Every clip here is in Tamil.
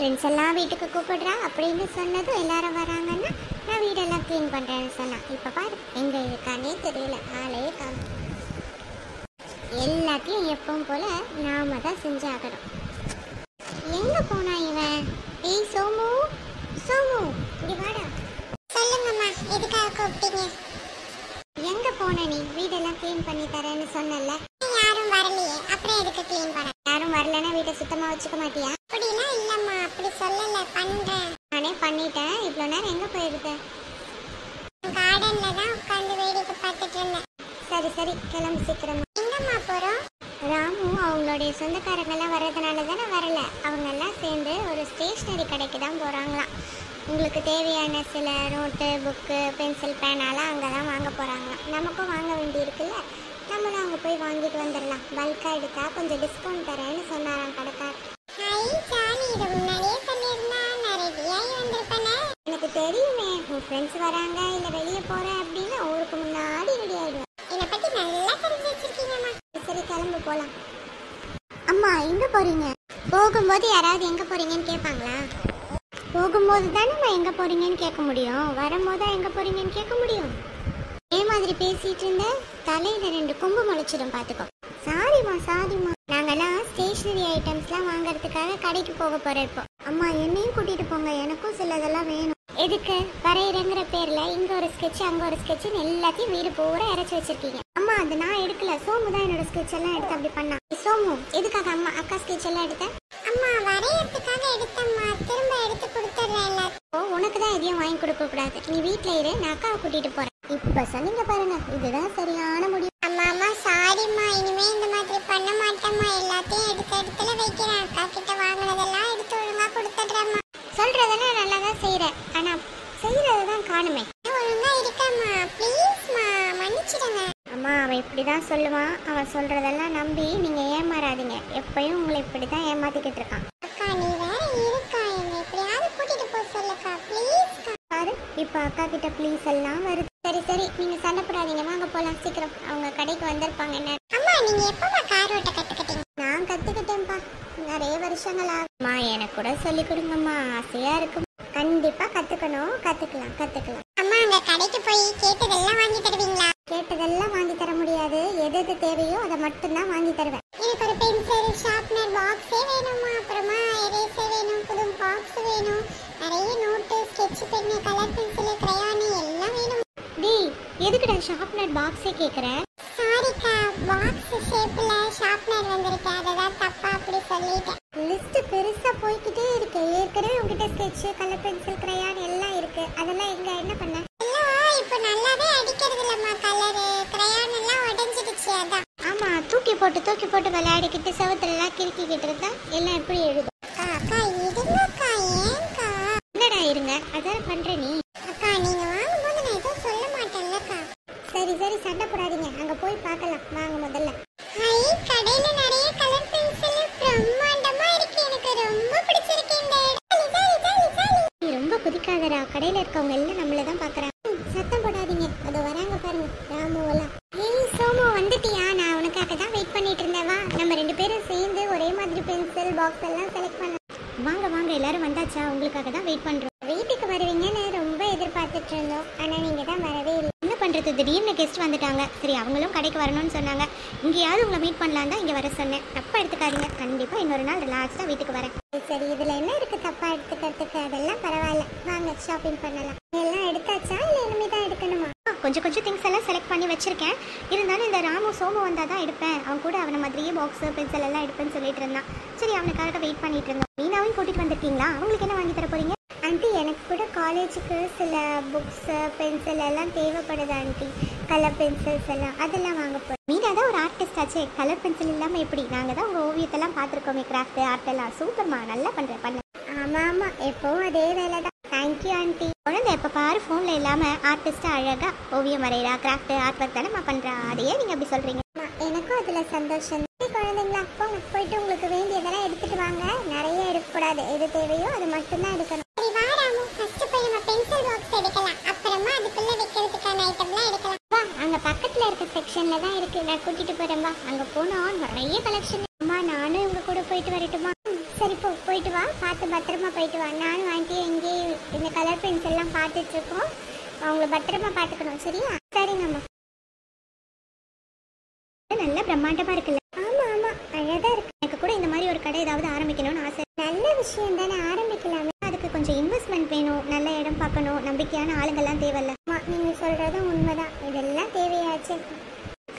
ஃப்ரெண்ட்ஸ் எல்லாம் வீட்டுக்கு கூப்பிடுறா அப்படின்னு சொன்னதும் எல்லாரும் வராங்கன்னா நான் வீடெல்லாம் க்ளீன் பண்ணுறேன்னு சொன்னான். இப்போ பாரு எங்கே இருக்கானே தெரியல, ஆளே காணும். எல்லாத்தையும் எப்பவும் போல நாம தான் செஞ்சாகணும். எங்கே போனா இவன்? ஏய் சோமு, சோமு இங்கே வாடா. சொல்லுங்கம்மா, எதுக்காக கூப்பிட்டீங்க? எங்கே போன நீ? வீடெல்லாம் க்ளீன் பண்ணி தரேன்னு சொன்னல. யாரும் வரலையே, அப்புறம் எதுக்கு க்ளீன் பண்ண? யாரும் வரலன்னா வீட்டை சுத்தமாக வச்சுக்க மாட்டியா? அப்படிலாம் இல்லைம்மா, அப்படி சொல்லலை, பண்ணுறேன். நானே பண்ணிட்டேன். இவ்வளோ நேரம் எங்கே போயிருக்கேன்? கார்டனில் தான் உட்காந்து வேடிக்கை பார்த்துட்டு இருந்தேன். சரி சரி, கிளம்பு சீக்கிரமா. எங்கம்மா போகிறோம்? ராமு அவங்களுடைய சொந்தக்காரங்கெல்லாம் வர்றதுனால தானே வரல. அவங்கெல்லாம் சேர்ந்து ஒரு ஸ்டேஷ்னரி கடைக்கு தான் போகிறாங்களாம். உங்களுக்கு தேவையான சில நோட்டு, புக்கு, பென்சில், பேனாலாம் அங்கே தான் வாங்க போகிறாங்களாம். நமக்கும் வாங்க வேண்டி இருக்குல்ல, நம்மளும் அங்கே போய் வாங்கிட்டு வந்துடலாம். பல்காக எடுத்தா கொஞ்சம் டிஸ்கவுண்ட் தரேன்னு சொன்னாராம் கடைக்கார். எனக்கு தெரியுமே, உன் ஃப்ரெண்ட்ஸ் வராங்க இல்லை வெளியே போகிறேன் அப்படின்னா ஊருக்கு முன்னாடி ரெடி ஆகிடுவேன். என்னை பற்றி நல்லா தெரிஞ்சு வச்சிருக்கீங்கம்மா. சரி கிளம்பு போகலாம். அம்மா எங்கே போகிறீங்க? போகும்போது யாராவது எங்கே போகிறீங்கன்னு கேட்பாங்களா? போகும்போது தானேம்மா எங்கே போகிறீங்கன்னு கேட்க முடியும், வரும்போது எங்கே போகிறீங்கன்னு கேட்க முடியும். இதே மாதிரி பேசிகிட்டு இருந்த தலையில் 2 கொம்பு முளைச்சிடும் பார்த்துக்கோ. சாரிம்மா சாரிம்மா, நாங்கெல்லாம் ஸ்டேஷ்னரி ஐட்டம்ஸ்லாம் வாங்குறதுக்காக கடைக்கு போக போகிறோம் இப்போ. அம்மா என்னையும் கூட்டிகிட்டு போங்க, எனக்கும் சிலதெல்லாம் வேணும். எதுக்கு? வரையிறங்கிற பேரில் இங்கே ஒரு ஸ்கெட்ச் அங்கே ஒரு ஸ்கெட்சுன்னு எல்லாத்தையும் வீடு பூரா இறச்சி வச்சிருக்கீங்க. அம்மா அது நான் எடுக்கல, சோமு தான் என்னோட ஸ்கெட்ச் எல்லாம் எடுத்து அப்படி பண்ணா. சோமு எதுக்காக அம்மா அக்கா ஸ்கெட்ச் எல்லாம் எடுத்தேன்? அம்மா வரையறதுக்காக எடுத்தம்மா, திரும்ப எடுத்து கொடுத்துட்றேன். ஓ உனக்கு தான் எதையும் வாங்கி கொடுக்க கூடாது, நீ வீட்டில் இரு, நான் அக்காவை கூட்டிகிட்டு போகிறேன். இப்போ சொன்னீங்க பாருங்க, இதுதான் சரியான முடிவு. அம்மா அம்மா சாரிம்மா, இனிமே இந்த மாதிரி பண்ண மாட்டேம்மா. எல்லாத்தையும் எடுத்த இடத்துல வைக்கிறேன். அக்கா கிட்ட வாங்கினதெல்லாம் எடுத்து ஒழுங்கா கொடுத்துட்றேம்மா. சொல்றதெல்லாம் நல்லா தான் செய்கிறேன், ஆனால் செய்கிறது தான் காணுமே. ஒழுங்கா இருக்கம்மா, ப்ளீஸ்மா மன்னிச்சிடுங்க. அம்மா அவன் இப்படி தான் சொல்லுவான், அவன் சொல்கிறதெல்லாம் நம்பி நீங்கள் ஏமாறாதீங்க. எப்பயும் உங்களை இப்படி தான் ஏமாத்திக்கிட்டு இருக்கான். அக்கா நீ வேற இருக்கா, என்னை எப்படியாவது கூட்டிகிட்டு போக சொல்லுக்கா ப்ளீஸ்க்கா. பாரு இப்போ அக்கா கிட்ட ப்ளீஸ் எல்லாம் வருது. சரி சரி நீங்கள் சண்டை போடாதீங்க, வாங்க போகலாம் சீக்கிரம். அவங்க கடைக்கு வந்திருப்பாங்க. என்ன அம்மா நீங்கள் எப்போம்மா கார் ஓட்ட கற்றுக்கிட்டீங்க? நான் கற்றுக்கிட்டேன்ப்பா, நிறைய வருஷங்களா. அம்மா எனக்கு கூட சொல்லி கொடுங்கம்மா, ஆசையாக இருக்கும். கண்டிப்பாக கற்றுக்கணும், கற்றுக்கலாம். அம்மா அங்கே கடைக்கு போய் கேட்டதெல்லாம் வாங்கி தருவீங்களா? கேட்டதெல்லாம் வாங்கி தர முடியாது, எது எது தேவையோ அதை மட்டும்தான் வாங்கி தருவேன். எனக்கு ஒரு பென்சில், ஷார்ப்னர் பாக்ஸே வேணும்மா. அப்புறமா எரேசர் வேணும், புது பாக்ஸ் வேணும், நிறைய note, sketch pen, colour pencil, crayon எல்லாம் வேணும். டேய் எதுக்குடா ஷார்ப்னர் பாக்ஸே கேட்குற? சாரிக்கா, பாக்ஸ் ஷேப்பில் ஷார்ப்னர் வந்திருக்கு, அதை தான் தப்பா அப்படி சொல்லிட்டேன். லிஸ்ட் பெருசா போய்கிட்டே இருக்கு. ஏற்கனவே உங்ககிட்ட ஸ்கெட்ச், கலர் பென்சில், கிரையான் எல்லாம் இருக்கு. அதெல்லாம் எங்க என்ன பண்ண? எல்லாம் இப்போ நல்லாவே அடிக்கிறது இல்லம்மா. கலர் கிரையான் எல்லாம் உடைஞ்சிடுச்சு. அதான். ஆமா, தூக்கி போட்டு விளையாடிக்கிட்டு செவத்துல எல்லாம் கிறுக்கிக்கிட்டு இருந்தா எல்லாம் எப்படி எழுதும்? அக்கா இருங்கக்கா. ஏன்க்கா? என்னடா இருங்க, அதான் பண்ற நீ. அக்கா நீங்க வாங்கும்போது நான் எதுவும் சொல்ல மாட்டேன்லக்கா. சரி சரி சண்டை போடாதீங்க, அங்க போய் பார்க்கலாம் வாங்க முதல்ல. ஹை, கடையில நிறைய கலர் பென்சில் பிரம்மாண்டமா இருக்கு, எனக்கு ரொம்ப பிடிச்சிருக்கு இந்த இடம். ரொம்ப குதிக்காதடா, கடையில இருக்கவங்க எல்லாம் நம்மள தான் பாக்குறாங்க. சத்தம் போடாதீங்க, அது வராங்க பாருங்க ராமுவெல்லாம். ஏய் சோமு வந்துட்டியா? நான் உனக்காக தான் வெயிட் பண்ணிட்டு இருந்தேன். வா நம்ம 2 பேரும் சேர்ந்து ஒரே மாதிரி பென்சில் பாக்ஸ் எல்லாம் செலக்ட் பண்ணலாம். வாங்க எல்லாரும் வந்தாச்சா? உங்களுக்காக தான் வெயிட் பண்றோம். வீட்டுக்கு வருவீங்கன்னு ரொம்ப எதிர்பார்த்துட்டு இருந்தோம், ஆனா நீங்க தான் வரவே இல்லை. என்ன பண்றது, திடீர்னு கெஸ்ட் வந்துட்டாங்க. சரி அவங்களும் கடைக்கு வரணும்னு சொன்னாங்க. இங்கேயாவது உங்களை மீட் பண்ணலாம் தான் இங்க வர சொன்னேன். தப்பா எடுத்துக்காதீங்க, கண்டிப்பா இன்னொரு நாள் ரிலாக்ஸா வீட்டுக்கு வரேன். சரி இதுல என்ன இருக்கு தப்பா எடுத்துக்கிறதுக்கு? அதெல்லாம் பரவாயில்ல, வாங்க ஷாப்பிங் பண்ணலாம். எல்லாம் எடுத்தாச்சா இல்லை இனிமே தான் எடுக்கணுமா? கொஞ்சம் திங்ஸ் எல்லாம் செலக்ட் பண்ணி வச்சிருக்கேன். இருந்தாலும் இந்த ராமு சோமு வந்தால் தான் எடுப்பேன். அவன் கூட அவனை மாதிரியே பாக்ஸு பென்சில் எல்லாம் எடுப்பேன்னு சொல்லிட்டு இருந்தான். சரி அவனுக்காக வெயிட் பண்ணிட்டு இருந்தோம். மீனாவையும் கூட்டிட்டு வந்திருக்கீங்களா? அவங்களுக்கு என்ன வாங்கி தர போறீங்க? ஆண்டி எனக்கு கூட காலேஜுக்கு சில புக்ஸு பென்சில் எல்லாம் தேவைப்படுது ஆண்டி. கலர் பென்சில்ஸ் எல்லாம் அதெல்லாம் வாங்க போகிறோம். மீனா தான் ஒரு ஆர்டிஸ்ட் ஆச்சு, கலர் பென்சில் இல்லாமல் எப்படி? நாங்கள் தான் உங்கள் ஓவியத்தெல்லாம் பார்த்துருக்கோமே, கிராஃப்ட் ஆர்ட் எல்லாம் சூப்பர்மா, நல்லா பண்ணுறேன். ஆமாம் எப்போவும் அதே வேலை தான். Thank you aunty. குழந்தை எப்போ பாரு ஃபோனில் இல்லாமல் ஆர்டிஸ்ட்டாக அழகாக ஓவியம் வரைகிறா, கிராஃப்ட் ஆர்ட் ஒர்க் தானே பண்ணுறா. அதையே நீங்கள் அப்படி சொல்கிறீங்க? எனக்கும் அதில் சந்தோஷம். குழந்தைங்களா போயிட்டு உங்களுக்கு வேண்டியதெல்லாம் எடுத்துட்டு வாங்க. நிறைய எடுக்கக்கூடாது, எது தேவையோ அது மட்டும்தான் எடுக்கணும். சரி வா ராமு, ஃபர்ஸ்ட் போய் நம்ம பென்சில் பாக்ஸ் எடுக்கலாம், அப்புறமா அதுக்குள்ள வைக்கிறதுக்கான ஐட்டம்லாம் எடுக்கலாம். வா அங்கே பக்கத்தில் இருக்க செக்ஷனில் தான் இருக்குது, நான் கூட்டிகிட்டு போகிறேன். வா அங்கே போனோம், நிறைய கலெக்ஷன். அம்மா நானும் உங்கள் கூட போயிட்டு வரட்டுமா? சரி போயிட்டு வா. பார்த்து பத்திரமா போயிட்டு வா. நானும் ஆண்டி எங்கேயே இந்த கலர் பென்ஸ் எல்லாம் பார்த்துட்டு இருக்கோம். அவங்கள பத்திரமா பார்த்துக்கணும், சரியா? சரிங்கம்மா. நல்ல பிரம்மாண்டமா இருக்குல்ல? ஆமா ஆமா, அழகா இருக்கு. எனக்கு கூட இந்த மாதிரி ஒரு கடை ஏதாவது ஆரம்பிக்கணும்னு ஆசை. நல்ல விஷயம் தானே, ஆரம்பிக்கலாமே. அதுக்கு கொஞ்சம் இன்வெஸ்ட்மெண்ட் வேணும், நல்ல இடம் பார்க்கணும், நம்பிக்கையான ஆளுங்கெல்லாம் தேவையில்ல. நீங்க சொல்றதும் உண்மைதான், இதெல்லாம் தேவையாச்சு.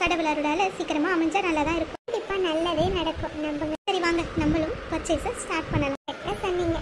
கடவுள் அருளால சீக்கிரமா அமைஞ்சா நல்லா தான் இருக்கும். கண்டிப்பா நல்லதே நடக்கும், நம்புங்க. சரி வாங்க, நம்மளும் பர்ச்சேஸை ஸ்டார்ட் பண்ணலாம். சொன்னீங்க.